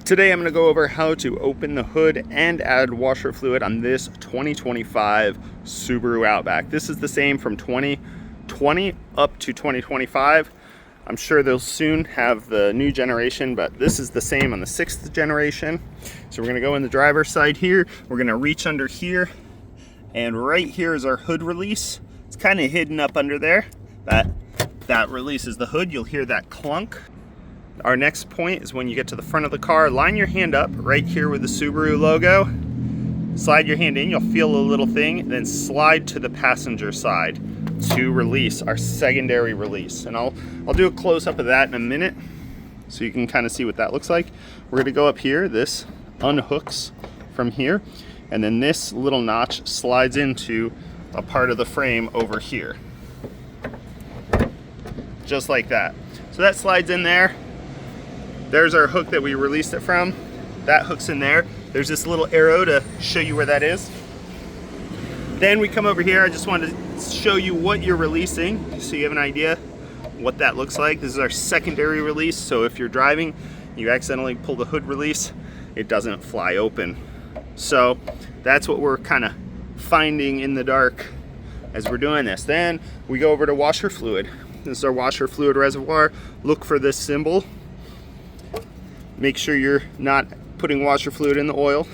Today I'm going to go over how to open the hood and add washer fluid on this 2025 Subaru Outback. This is the same from 2020 up to 2025. I'm sure they'll soon have the new generation, but this is the same on the 6th generation. So we're going to go in the driver's side here. We're going to reach under here, and right here is our hood release. It's kind of hidden up under there. That releases the hood. You'll hear that clunk. Our next point is when you get to the front of the car, line your hand up right here with the Subaru logo. Slide your hand in, you'll feel a little thing, then slide to the passenger side to release our secondary release. And I'll do a close-up of that in a minute so you can kind of see what that looks like. We're going to go up here. This unhooks from here, and then this little notch slides into a part of the frame over here. Just like that. So that slides in there. There's our hook that we released it from. That hook's in there. There's this little arrow to show you where that is. Then we come over here. I just wanted to show you what you're releasing so you have an idea what that looks like. This is our secondary release. So if you're driving, you accidentally pull the hood release, it doesn't fly open. So that's what we're kind of finding in the dark as we're doing this. Then we go over to washer fluid. This is our washer fluid reservoir. Look for this symbol. Make sure you're not putting washer fluid in the oil.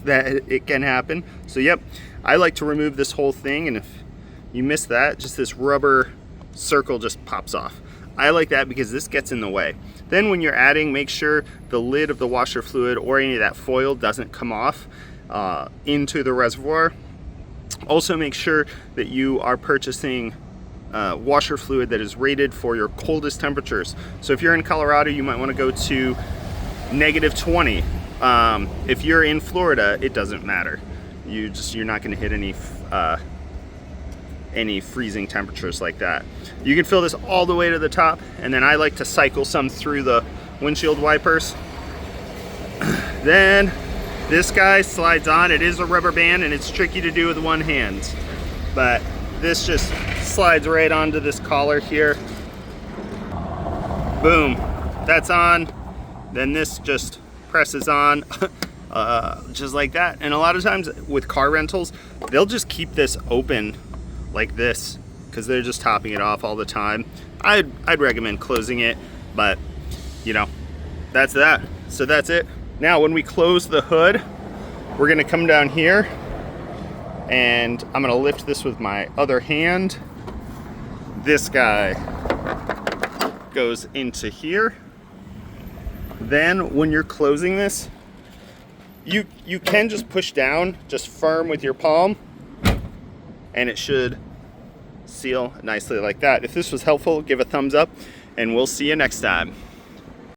That it can happen. So yep, I like to remove this whole thing, and if you miss that, just this rubber circle just pops off. I like that because this gets in the way. Then when you're adding, make sure the lid of the washer fluid or any of that foil doesn't come off into the reservoir. Also make sure that you are purchasing washer fluid that is rated for your coldest temperatures. So if you're in Colorado, you might want to go to -20. If you're in Florida, it doesn't matter. You're not going to hit any freezing temperatures like that. You can fill this all the way to the top, and then I like to cycle some through the windshield wipers. Then this guy slides on. It is a rubber band, and it's tricky to do with one hand, but this just slides right onto this collar here. Boom, that's on. Then this just presses on just like that. And a lot of times with car rentals, they'll just keep this open like this because they're just topping it off all the time. I'd recommend closing it, but you know, that's that. So that's it. Now when we close the hood, we're gonna come down here, and I'm gonna lift this with my other hand. This guy goes into here. Then when you're closing this, you can just push down, just firm with your palm, and it should seal nicely like that. If this was helpful, give a thumbs up, and we'll see you next time.